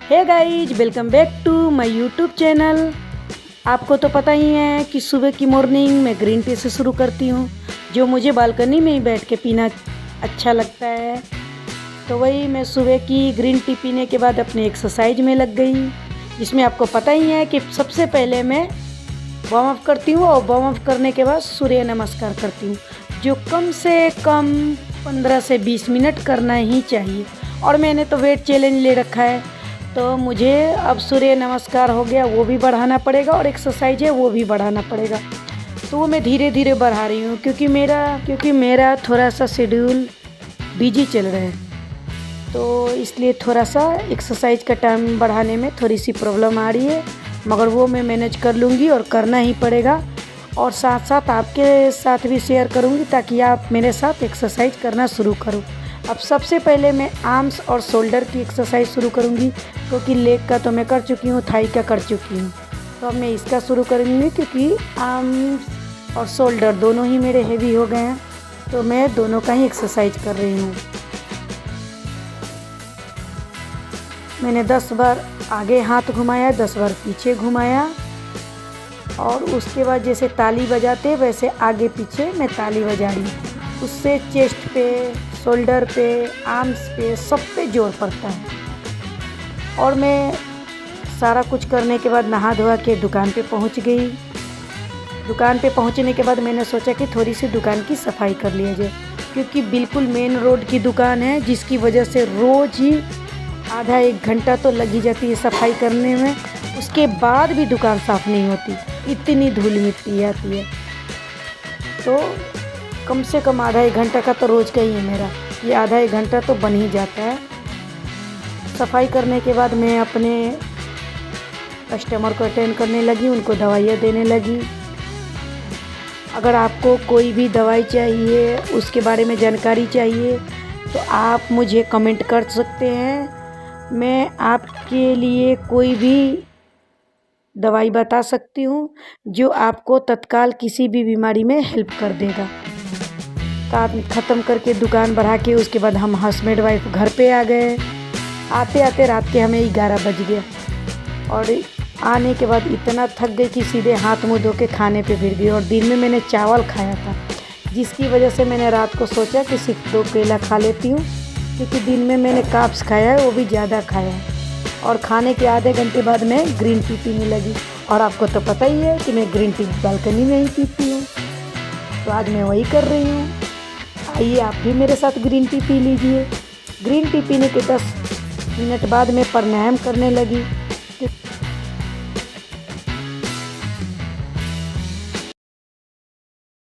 Hey guys, welcome back to my YouTube channel. आपको तो पता ही है कि सुबह की मॉर्निंग मैं ग्रीन टी से शुरू करती हूँ, जो मुझे बालकनी में ही बैठ के पीना अच्छा लगता है। तो वही मैं सुबह की ग्रीन टी पीने के बाद अपने एक्सरसाइज में लग गई, जिसमें आपको पता ही है कि सबसे पहले मैं वार्म अप करती हूँ और वार्म अप करने के बाद सूर्य नमस्कार करती हूँ, जो कम से कम 15 से 20 मिनट करना ही चाहिए। और मैंने तो वेट चैलेंज ले रखा है, तो मुझे अब सूर्य नमस्कार हो गया वो भी बढ़ाना पड़ेगा और एक्सरसाइज है वो भी बढ़ाना पड़ेगा। तो वो मैं धीरे धीरे बढ़ा रही हूँ, क्योंकि मेरा थोड़ा सा शेड्यूल बिजी चल रहा है, तो इसलिए थोड़ा सा एक्सरसाइज का टाइम बढ़ाने में थोड़ी सी प्रॉब्लम आ रही है, मगर वो मैं मैनेज कर लूँगी और करना ही पड़ेगा। और साथ साथ आपके साथ भी शेयर करूँगी ताकि आप मेरे साथ एक्सरसाइज करना शुरू करो। अब सबसे पहले मैं आर्म्स और शोल्डर की एक्सरसाइज शुरू करूँगी, क्योंकि लेग का तो मैं कर चुकी हूँ, थाई का कर चुकी हूँ। तो अब मैं इसका शुरू करूँगी, क्योंकि आर्म्स और शोल्डर दोनों ही मेरे हेवी हो गए हैं, तो मैं दोनों का ही एक्सरसाइज कर रही हूँ। मैंने 10 बार आगे हाथ घुमाया, 10 बार पीछे घुमाया, और उसके बाद जैसे ताली बजाते वैसे आगे पीछे मैं ताली बजा रही हूँ। उससे चेस्ट पे, शोल्डर पे, आर्म्स पे, सब पे जोर पड़ता है। और मैं सारा कुछ करने के बाद नहा धोआ के दुकान पे पहुंच गई। दुकान पे पहुंचने के बाद मैंने सोचा कि थोड़ी सी दुकान की सफाई कर लिया जाए, क्योंकि बिल्कुल मेन रोड की दुकान है, जिसकी वजह से रोज़ ही आधा एक घंटा तो लगी जाती है सफाई करने में। उसके बाद भी दुकान साफ़ नहीं होती, इतनी धूल मिट्टी आती है। तो कम से कम आधा एक घंटा का तो रोज़ का ही है मेरा, ये आधा एक घंटा तो बन ही जाता है। सफाई करने के बाद मैं अपने कस्टमर को अटेंड करने लगी, उनको दवाइयाँ देने लगी। अगर आपको कोई भी दवाई चाहिए, उसके बारे में जानकारी चाहिए, तो आप मुझे कमेंट कर सकते हैं। मैं आपके लिए कोई भी दवाई बता सकती हूँ जो आपको तत्काल किसी भी बीमारी में हेल्प कर देगा। काम ख़त्म करके दुकान बढ़ा के उसके बाद हम हस्बैंड वाइफ घर पे आ गए। आते आते रात के हमें 11 बज गया, और आने के बाद इतना थक गई कि सीधे हाथ मुँह धो के खाने पे गिर गई। और दिन में मैंने चावल खाया था, जिसकी वजह से मैंने रात को सोचा कि सिर्फ 2 केला खा लेती हूँ, क्योंकि दिन में मैंने कार्ब्स खाया है, वो भी ज़्यादा खाया है। और खाने के आधे घंटे बाद मैं ग्रीन टी पीने लगी। और आपको तो पता ही है कि मैं ग्रीन टी बालकनी में ही पीती हूँ, तो आज मैं वही कर रही हूँ। आइए आप भी मेरे साथ ग्रीन टी पी लीजिए। ग्रीन टी पीने के 10 मिनट बाद मैं प्राणायाम करने लगी।